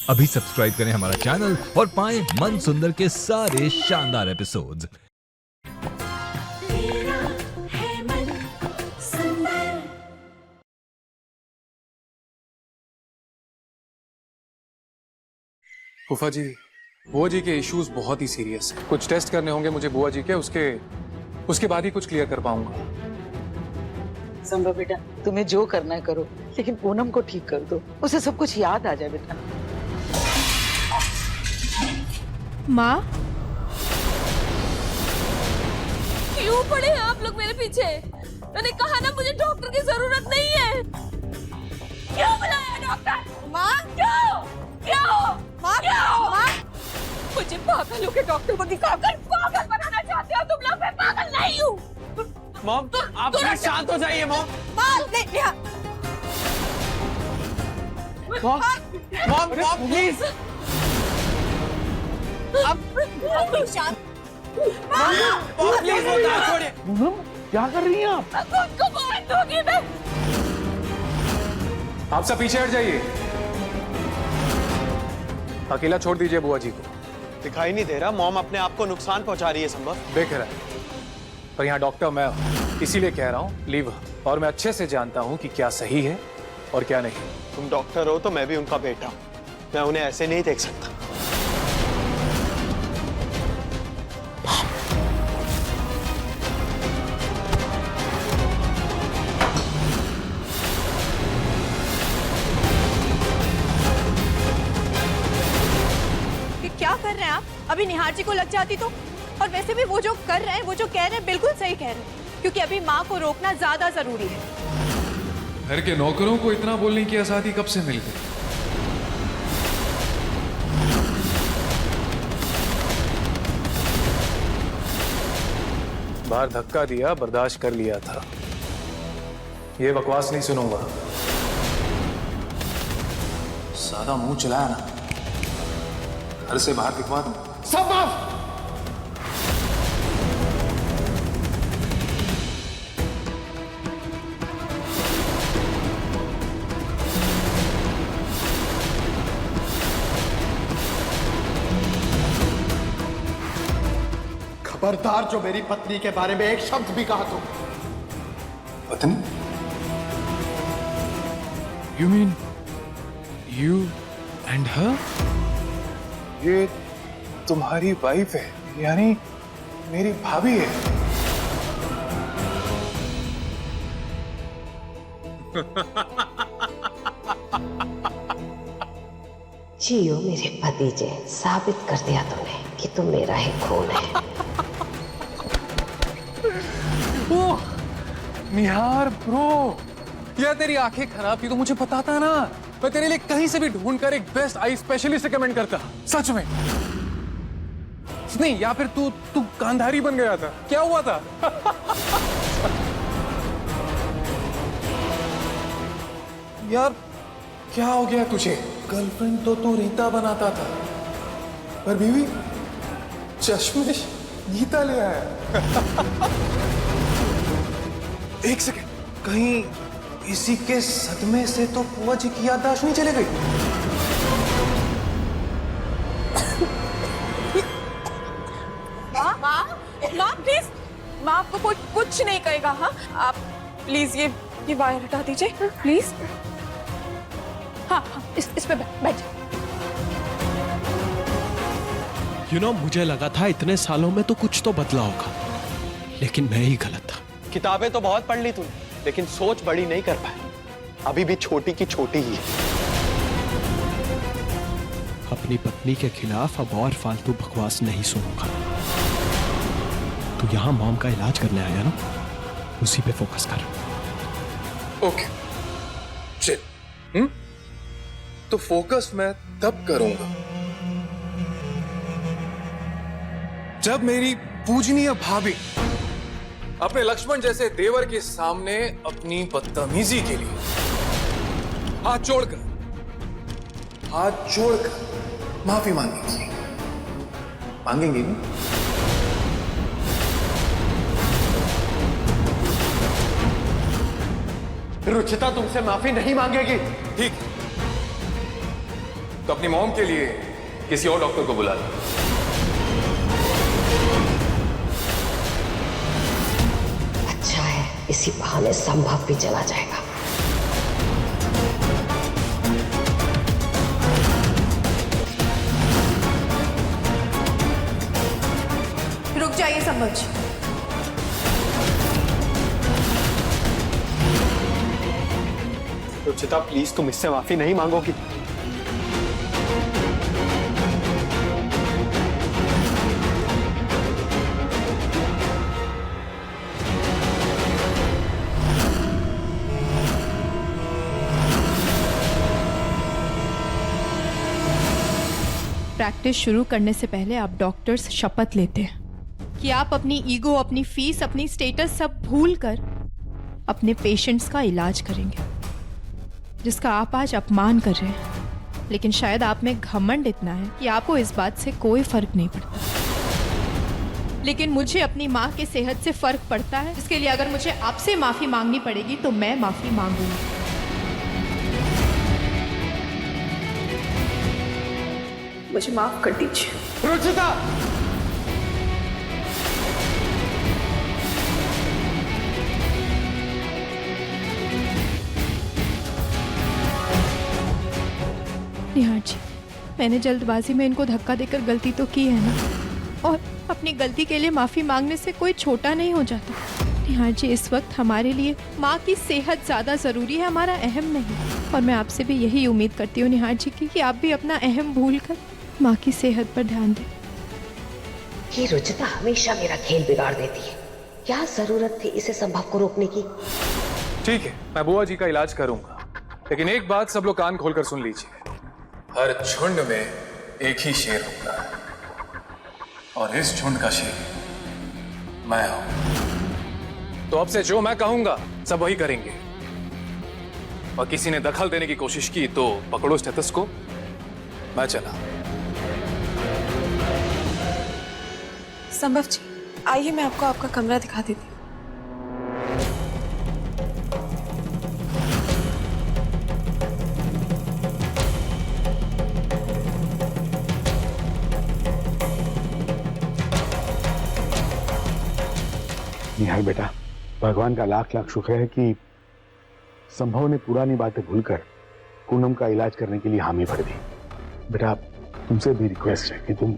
अभी सब्सक्राइब करें हमारा चैनल और पाएं मन सुंदर के सारे शानदार एपिसोड्स। फूफा जी, बुआ जी के इश्यूज बहुत ही सीरियस है। कुछ टेस्ट करने होंगे मुझे बुआ जी के, उसके बाद ही कुछ क्लियर कर पाऊंगा। संभव बेटा, तुम्हें जो करना है करो, लेकिन पूनम को ठीक कर दो, उसे सब कुछ याद आ जाए बेटा। माँ, क्यों पड़े हैं आप लोग मेरे पीछे? मैंने कहा ना मुझे डॉक्टर की जरूरत नहीं है। क्यों बुलाया डॉक्टर? माँ क्यों? क्यों? माँ क्यों? माँ, मुझे पागलों के डॉक्टर को दिखाकर पागल बनाना चाहते हो तुम लोग? मैं पागल नहीं हूँ। मॉम, आप शांत हो जाइए mom. Mom, mom, mom please. अब शांत। मॉम प्लीज वो दांत छोड़िए। क्या कर रही हैं आप? खुद को मार दूंगी मैं। आप सब पीछे हट जाइए। अकेला छोड़ दीजिए बुआ जी को। दिखाई नहीं दे रहा मॉम अपने आप को नुकसान पहुंचा रही है संभव। देख रहा है, पर यहाँ डॉक्टर मैं हूँ, इसीलिए कह रहा हूँ लीव। और मैं अच्छे से जानता हूँ कि क्या सही है और क्या नहीं। तुम डॉक्टर हो तो मैं भी उनका बेटा हूँ, मैं उन्हें ऐसे नहीं देख सकता। क्या कर रहे हैं आप? अभी निहार जी को लग जाती तो। और वैसे भी वो जो कर रहे हैं, वो जो कह रहे हैं, बिल्कुल सही कह रहे हैं, क्योंकि अभी माँ को रोकना ज्यादा जरूरी है। घर के नौकरों को इतना बोलने की आजादी कब से मिल गई? बाहर धक्का दिया, बर्दाश्त कर लिया था। ये बकवास नहीं सुनूंगा। सादा मुंह चलाया ना, घर से बाहर दिखवा दूं। सब माफ। खबरदार जो मेरी पत्नी के बारे में एक शब्द भी कहा तो। पत्नी? You mean you and her? ये तुम्हारी वाइफ है, यानी मेरी भाभी है। जियो मेरे भतीजे, साबित कर दिया तूने कि तुम मेरा ही खून है। ओह, निहार ब्रो, यार तेरी आंखें खराब थी तो मुझे बताता ना, मैं तेरे लिए कहीं से भी ढूंढ कर एक बेस्ट आई स्पेशलिस्ट रिकमेंड करता। सच में नहीं, या फिर तू गांधारी बन गया था? क्या हुआ था? यार क्या हो गया तुझे? गर्लफ्रेंड तो तू रीता बनाता था, पर बीवी चश्मिश गीता ले आया। एक सेकेंड, कहीं इसी के सदमे से तो बुआ जी की याददाश्त नहीं चली गई? माँ प्लीज, माँ आपको कुछ नहीं कहेगा। हाँ, आप प्लीज ये वायर हटा दीजिए प्लीज। हाँ, इस पे बैठ जाइए। मुझे लगा था इतने सालों में तो कुछ तो बदला होगा, लेकिन मैं ही गलत था। किताबें तो बहुत पढ़ ली तूने, लेकिन सोच बड़ी नहीं कर पाया। अभी भी छोटी की छोटी ही है। अपनी पत्नी के खिलाफ अब और फालतू बकवास नहीं सुनूंगा। तू यहाँ मॉम का इलाज करने आया ना, उसी पे फोकस कर। ओके चल। तो फोकस मैं तब करूंगा जब मेरी पूजनीय भाभी अपने लक्ष्मण जैसे देवर के सामने अपनी बदतमीजी के लिए हाथ जोड़कर माफी मांगेंगी ना? रुचिता तुमसे माफी नहीं मांगेगी। ठीक, तो अपनी मॉम के लिए किसी और डॉक्टर को बुला लो। अच्छा है, इसी बहाने संभव भी चला जाएगा। रुक जाइए संभव जी। रुचिता प्लीज तुम इससे माफी नहीं मांगोगी? प्रैक्टिस शुरू करने से पहले आप डॉक्टर्स शपथ लेते हैं कि आप अपनी ईगो, अपनी फीस, अपनी स्टेटस सब भूल कर अपने पेशेंट्स का इलाज करेंगे, जिसका आप आज अपमान कर रहे हैं। लेकिन शायद आप में घमंड इतना है कि आपको इस बात से कोई फर्क नहीं पड़ता, लेकिन मुझे अपनी माँ की सेहत से फर्क पड़ता है, जिसके लिए अगर मुझे आपसे माफी मांगनी पड़ेगी तो मैं माफी मांगूंगी। मुझे माफ कर दीजिए। रुचिता! निहार जी, मैंने जल्दबाजी में इनको धक्का देकर गलती तो की है ना, और अपनी गलती के लिए माफी मांगने से कोई छोटा नहीं हो जाता। निहार जी, इस वक्त हमारे लिए माँ की सेहत ज्यादा जरूरी है, हमारा अहम नहीं। और मैं आपसे भी यही उम्मीद करती हूँ निहार जी कि आप भी अपना अहम भूल कर माँ की सेहत पर ध्यान दें। ये रुचिता हमेशा मेरा खेल बिगाड़ देती है। क्या जरूरत थी इसे संभव को रोकने की? ठीक है, मैं बुआ जी का इलाज करूंगा, लेकिन एक बात सब लोग कान खोलकर सुन लीजिए। हर झुंड में एक ही शेर होता है, और इस झुंड का शेर मैं हूं। तो अब से जो मैं कहूंगा सब वही करेंगे, और किसी ने दखल देने की कोशिश की तो पकड़ो स्टेथोस्कोप, मैं चला। संभव जी, आइए मैं आपको आपका कमरा दिखा देती हूँ। निहार बेटा, भगवान का लाख लाख शुक्र है कि संभव ने पुरानी बातें भूलकर पूनम का इलाज करने के लिए हामी भर दी। बेटा, तुमसे भी रिक्वेस्ट है कि तुम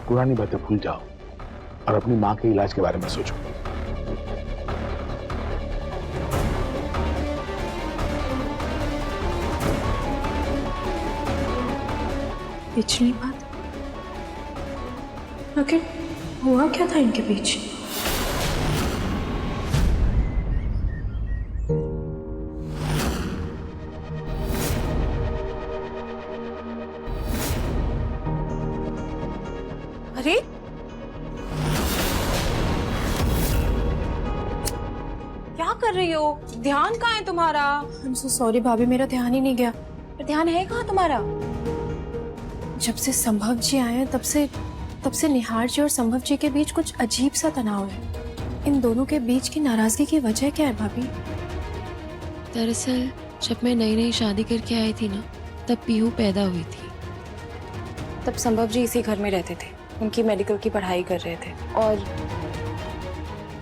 पुरानी बातें भूल जाओ और अपनी माँ के इलाज के बारे में सोचो। पिछली बात आखिर हुआ क्या था इनके बीच? अरे क्या कर रही हो? ध्यान कहाँ है तुम्हारा? आई एम सो सॉरी भाभी, मेरा ध्यान ही नहीं गया। पर ध्यान है कहाँ तुम्हारा? जब से संभव जी आए हैं तब से निहार जी और संभव जी के बीच कुछ अजीब सा तनाव है। इन दोनों के बीच की नाराजगी की वजह क्या है भाभी? दरअसल जब मैं नई नई शादी करके आई थी ना, तब पीहू पैदा हुई थी। तब संभव जी इसी घर में रहते थे, उनकी मेडिकल की पढ़ाई कर रहे थे, और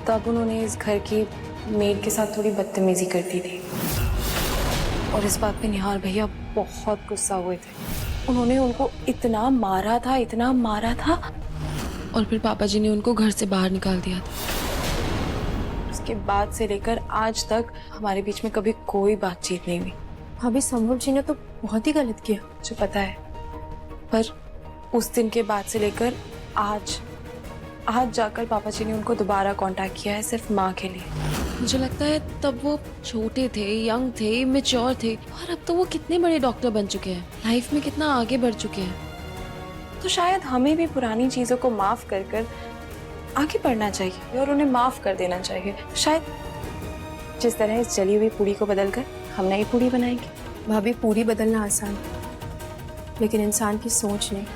तब उन्होंने इस घर की मेड के साथ थोड़ी बदतमीजी कर दी थी, और इस बात पे निहार भैया बहुत गुस्सा हुए थे। उन्होंने उनको इतना मारा था, और फिर पापा जी ने उनको घर से बाहर निकाल दिया था। उसके बाद से लेकर आज तक हमारे बीच में कभी कोई बातचीत नहीं हुई। भाभी, संभव जी ने तो बहुत ही गलत किया, मुझे पता है, पर उस दिन के बाद से लेकर आज जाकर पापा जी ने उनको दोबारा कांटेक्ट किया है, सिर्फ माँ के लिए। मुझे लगता है तब वो छोटे थे, यंग थे, मैच्योर थे, और अब तो वो कितने बड़े डॉक्टर बन चुके हैं, लाइफ में कितना आगे बढ़ चुके हैं। तो शायद हमें भी पुरानी चीजों को माफ कर आगे बढ़ना चाहिए और उन्हें माफ कर देना चाहिए। शायद जिस तरह इस जली हुई पूरी को बदलकर हम नई पूरी बनाएंगे। भाभी, पूरी बदलना आसान है, लेकिन इंसान की सोच नहीं।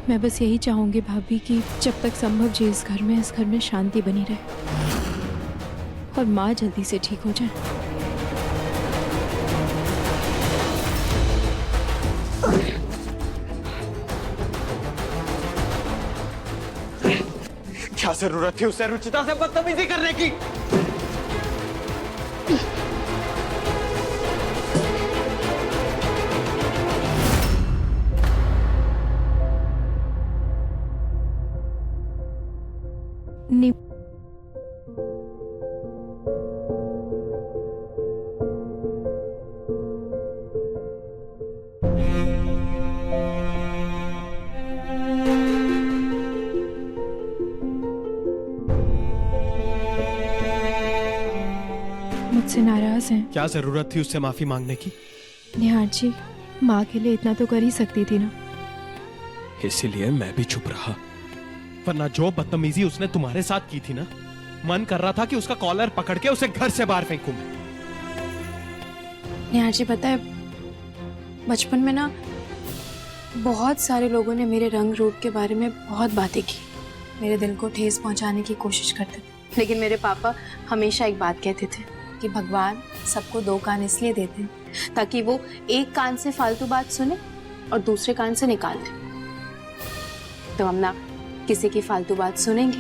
मैं बस यही चाहूंगी भाभी कि जब तक संभव जी इस घर में शांति बनी रहे और माँ जल्दी से ठीक हो जाए। जरूरत थी उससे रुचिता से बदतमीजी करने की? नहीं, मुझसे नाराज हैं। क्या जरूरत थी उससे माफी मांगने की? निहार जी, माँ के लिए इतना तो कर ही सकती थी ना। इसीलिए मैं भी चुप रहा, वरना जो बदतमीजी उसने तुम्हारे साथ की थी ना, मन कर रहा था कि उसका कॉलर पकड़ के उसे घर से बाहर फेंकूं मैं। निहार जी, पता है बचपन में ना बहुत सारे लोगों ने मेरे रंग रूप के बारे में बहुत बातें की, मेरे दिल को ठेस पहुंचाने की कोशिश करते थे। लेकिन मेरे पापा हमेशा एक बात कहते थे कि भगवान सबको दो कान इसलिए देते हैं ताकि वो एक कान से फालतू बात सुने और दूसरे कान से निकाल दे। तो हम ना किसी की फालतू बात सुनेंगे,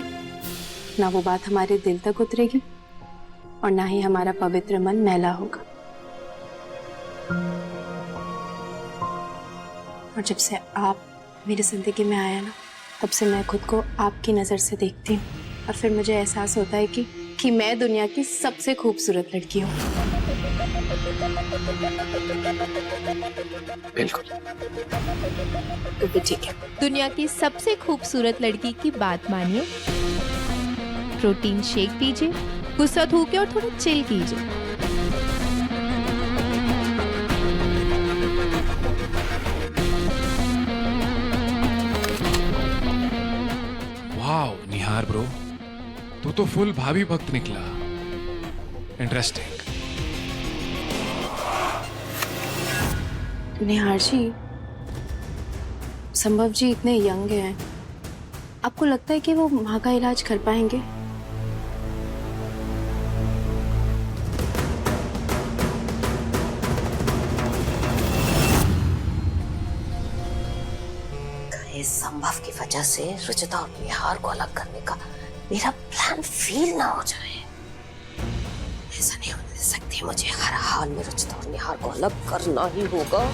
ना वो बात हमारे दिल तक उतरेगी और ना ही हमारा पवित्र मन मैला होगा। और जब से आप मेरी जिंदगी में आया ना, तब से मैं खुद को आपकी नजर से देखती हूँ और फिर मुझे एहसास होता है कि मैं दुनिया की सबसे खूबसूरत लड़की हूँ। बिल्कुल। तो ठीक है, दुनिया की सबसे खूबसूरत लड़की की बात मानिए, प्रोटीन शेक पीजिए, गुस्सा थूके और थोड़ा चिल कीजिए। वाओ निहार ब्रो, तू तो फुल भाभी भक्त निकला। इंटरेस्टिंग। निहार जी, संभव जी इतने यंग हैं, आपको लगता है कि वो माँ का इलाज कर पाएंगे? इस संभव की वजह से रुचिता और निहार को अलग करने का मेरा प्लान फेल ना हो जाए। ऐसा नहीं होने दे सकती, मुझे हर हाल में रुचिता और निहार को अलग करना ही होगा।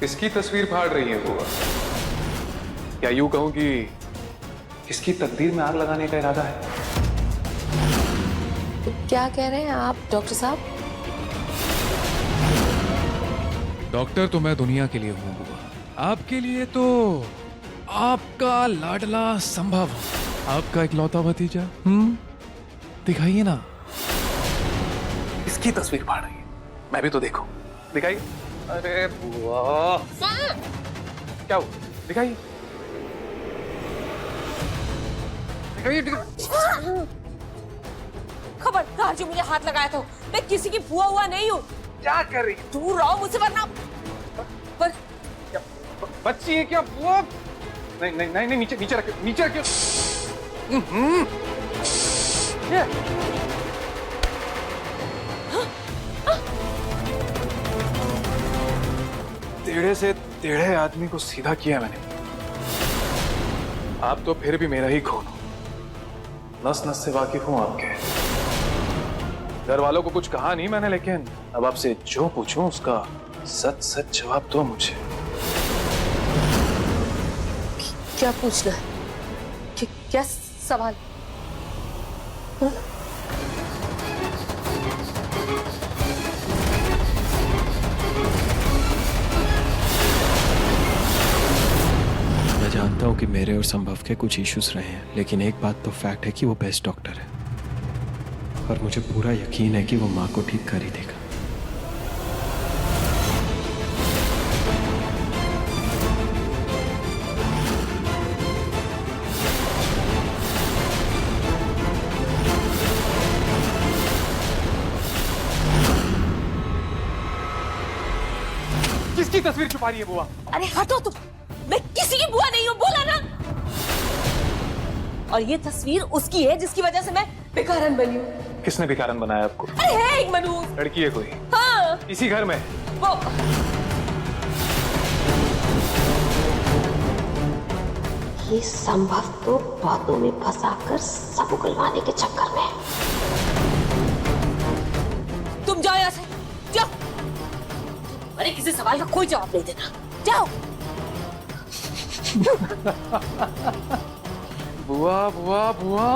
किसकी तस्वीर फाड़ रही है बुआ? क्या यूं कहूं कि किसकी तकदीर में आग लगाने का इरादा है? क्या कह रहे हैं आप डॉक्टर साहब? डॉक्टर तो मैं दुनिया के लिए हूं बुआ, आपके लिए तो आपका लाडला संभव, आपका इकलौता भतीजा। दिखाइए ना, इसकी तस्वीर फाड़ रही है, मैं भी तो देखूं। दिखाइए। अरे बुआ, क्या हुआ? दिखाइए दिखाइए। खबरदार जो मुझे हाथ लगाया था, मैं किसी की बुआ हुआ नहीं हूँ। क्या कर रही? दूर रहो मुझसे, वरना बच्ची है क्या बुआ? नहीं नहीं नहीं नहीं, नीचे नीचे रखिए, नीचे रखिए। टेढ़े से टेढ़े आदमी को सीधा किया मैंने। आप तो फिर भी मेरा ही खून हो, नस नस से वाकिफ हूं आपके। घर वालों को कुछ कहा नहीं मैंने, लेकिन अब आपसे जो पूछूं उसका सच सच जवाब दो मुझे। क्या पूछना है? क्या सवाल? मैं जानता हूं कि मेरे और संभव के कुछ इश्यूज रहे हैं, लेकिन एक बात तो फैक्ट है कि वो बेस्ट डॉक्टर है और मुझे पूरा यकीन है कि वो माँ को ठीक कर ही देगा। किसकी तस्वीर छुपा रही है बुआ? अरे हटो तुम, मैं किसी की बुआ नहीं हूँ, बोला ना। और ये तस्वीर उसकी है जिसकी वजह से मैं बेकारन बनी हूँ। किसने बेकारन बनाया आपको? अरे है एक मनूस लड़की है कोई? हाँ इसी घर में। वो ये संभव तो बातों में फंसाकर सब उगलवाने के चक्कर में। तुम जाओ यहाँ से, जाओ। अरे किसी सवाल का कोई जवाब नहीं देना, जाओ। बुआ बुआ बुआ,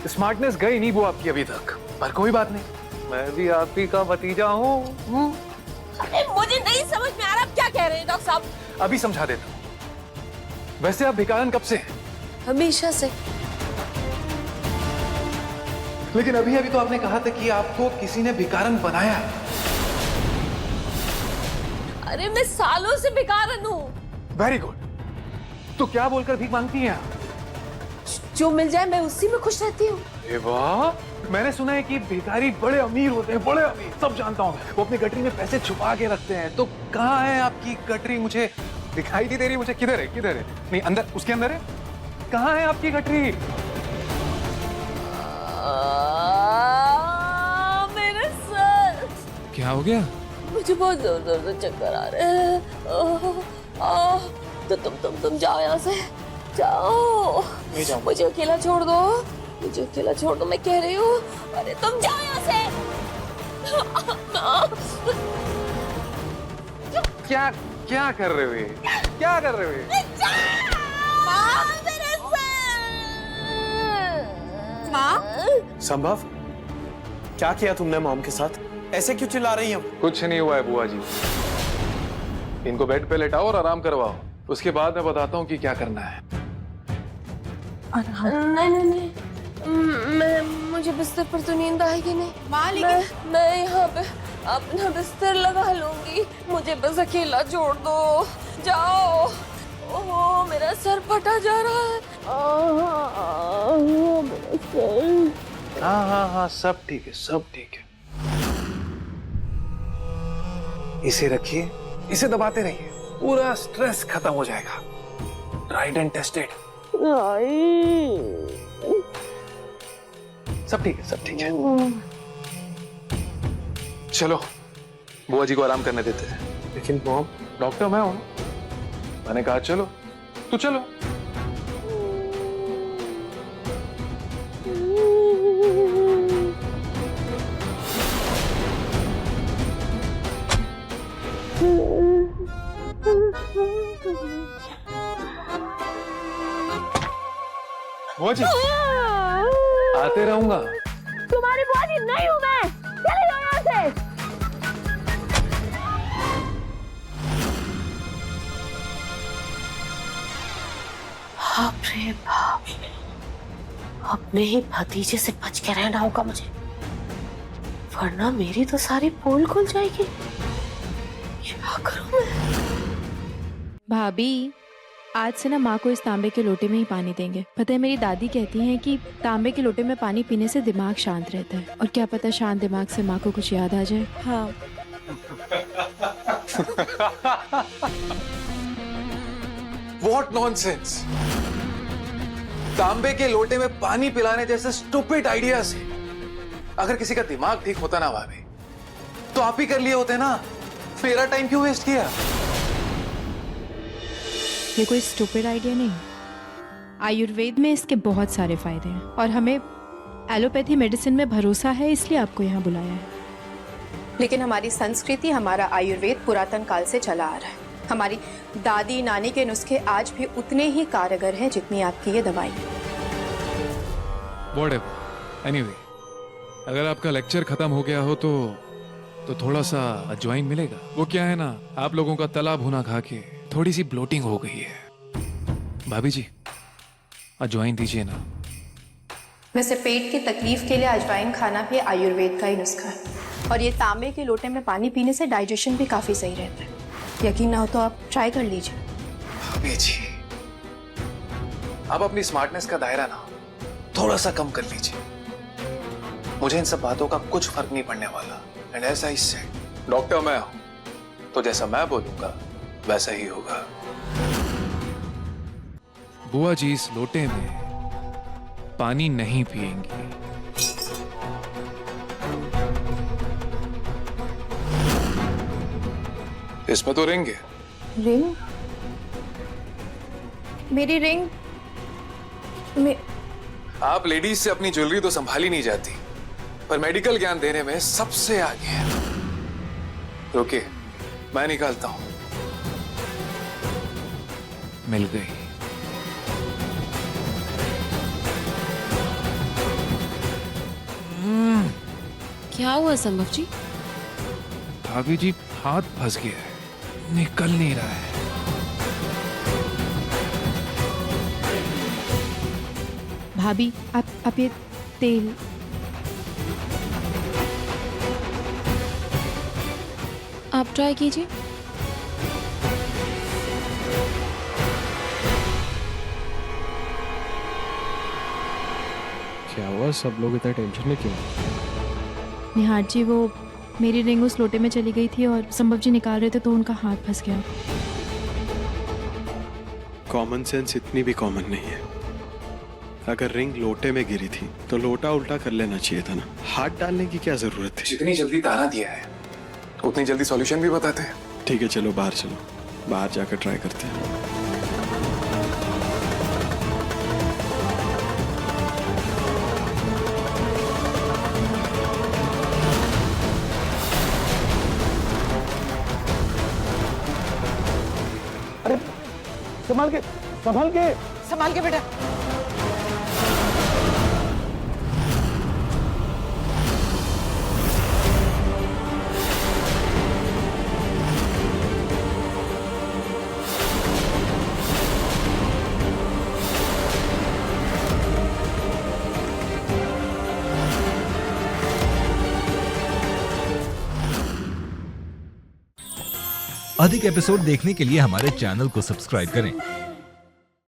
स्मार्टनेस गई नहीं बुआ आपकी अभी तक, पर कोई बात नहीं, मैं भी आप ही का भतीजा हूँ। अरे मुझे नहीं समझ में आ रहा आप क्या कह रहे हैं डॉक्टर साहब। अभी समझा देता हूँ। वैसे आप भिकारन कब से हैं? हमेशा से। लेकिन अभी अभी तो आपने कहा था कि आपको किसी ने भिकारन बनाया। अरे मैं सालों से भिकारन हूँ। Very good. तो क्या बोलकर भीख मांगती हैं आप? जो मिल जाए मैं उसी में खुश रहती हूँ। अरे वाह, मैंने सुना है कि भिखारी बड़े अमीर होते हैं, बड़े अमीर, सब जानता हूँ। वो अपनी गठरी में पैसे छुपा के रखते हैं। तो कहाँ है आपकी गठरी? मुझे दिखाई नहीं दे रही। मुझे किधर है, किधर है? नहीं, अंदर, उसके अंदर है। कहाँ है आपकी गठरी? मेरे सर। क्या हो गया? मुझे बहुत जोर जोर से चक्कर आ रहे हैं। तो तुम जाओ यहाँ से, जाओ। मुझे अकेला छोड़ दो, मुझे अकेला छोड़ दो, मैं कह रही हूँ। अरे तुम जाओ यहाँ से। क्या क्या कर रहे हो ये? क्या कर रहे हो ये? संभव, क्या किया तुमने मॉम के साथ? ऐसे क्यों चिल्ला रही हो? कुछ नहीं हुआ है बुआ जी। इनको बेड पे लेटाओ और आराम करवाओ, उसके बाद मैं बताता हूँ कि क्या करना है। नहीं, मुझे बिस्तर पर तो नींद आएगी नहीं। मैं यहाँ पे अपना बिस्तर लगा लूंगी, मुझे बस अकेला छोड़ दो, जाओ। ओह मेरा सर फटा जा रहा है। मेरा सर। हाँ, सब ठीक है, सब ठीक है। इसे रखिए, इसे दबाते रहिए, पूरा स्ट्रेस खत्म हो जाएगा। Tried and tested. सब ठीक है, सब ठीक है। चलो बुआ जी को आराम करने देते हैं। लेकिन मॉम, डॉक्टर मैं हूं, मैंने कहा चलो तो चलो। बुआ जी, आते रहूंगा। तुम्हारी बुआ जी नहीं हूं मैं, चले जाओ यहाँ से। बाप रे बाप, अपने ही भतीजे से बच के रहना होगा मुझे, वरना मेरी तो सारी पोल खुल जाएगी। क्या करूं मैं? भाभी, आज से ना माँ को इस तांबे के लोटे में ही पानी देंगे। पता है मेरी दादी कहती हैं कि तांबे के लोटे में पानी पीने से दिमाग शांत रहता है, और क्या पता शांत दिमाग से माँ को कुछ याद आ जाए। हाँ। What nonsense! तांबे के लोटे में पानी पिलाने जैसे स्टूपिड आइडिया से अगर किसी का दिमाग ठीक होता ना भाभी, तो आप ही कर लिए होते ना। मेरा टाइम क्यों वेस्ट किया? ये कोई स्टूपिड आइडिया नहीं, आयुर्वेद में इसके बहुत सारे फायदे हैं, और हमें एलोपैथी मेडिसिन में भरोसा है, इसलिए आपको यहाँ बुलाया है। लेकिन हमारी संस्कृति, हमारा आयुर्वेद पुरातन काल से चला आ रहा है। हमारी दादी नानी के नुस्खे आज भी उतने ही कारगर हैं जितनी आपकी ये दवाई। Whatever. Anyway, अगर आपका लेक्चर खत्म हो गया हो तो थोड़ा सा अजवाइन मिलेगा। वो क्या है ना, आप लोगों का तला भुना खा के थोड़ी सी ब्लोटिंग हो गई है। भाभी जी, अजवाइन दीजिए ना। वैसे पेट की तकलीफ के लिए अजवाइन खाना भी आयुर्वेद का ही नुस्खा है, और ये तांबे के लोटे में पानी पीने से डाइजेशन भी काफी सही रहता है। यकीन ना हो तो आप ट्राई कर लीजिए। भाभी जी, आप अपनी स्मार्टनेस का दायरा ना थोड़ा सा कम कर लीजिए। मुझे इन सब बातों का कुछ फर्क नहीं पड़ने वाला। एंड ऐसा ही से डॉक्टर मैं हूं, तो जैसा मैं बोलूंगा वैसा ही होगा। बुआ जी इस लोटे में पानी नहीं पिएंगी। इसमें तो रिंग है। रिंग? मेरी रिंग आप लेडीज से अपनी ज्वेलरी तो संभाली नहीं जाती, पर मेडिकल ज्ञान देने में सबसे आगे है। रुकिए, मैं निकालता हूं। मिल गई। क्या हुआ संभव जी? भाभी जी, हाथ फंस गया है, निकल नहीं रहा है। भाभी, आप ये तेल आप ट्राई कीजिए। क्या हुआ? सब लोग इतना टेंशन में क्यों? निहार जी, वो मेरी रिंग उस लोटे में चली गई थी और संभव जी निकाल रहे थे तो उनका हाथ फंस गया। कॉमन सेंस इतनी भी कॉमन नहीं है। अगर रिंग लोटे में गिरी थी तो लोटा उल्टा कर लेना चाहिए था ना, हाथ डालने की क्या जरूरत थी? जितनी जल्दी ताना दिया है उतनी जल्दी सॉल्यूशन भी बताते हैं। ठीक है, चलो बाहर चलो, बाहर जाकर ट्राई करते हैं। अरे संभाल के, संभाल के। संभाल के बेटा। अधिक एपिसोड देखने के लिए हमारे चैनल को सब्सक्राइब करें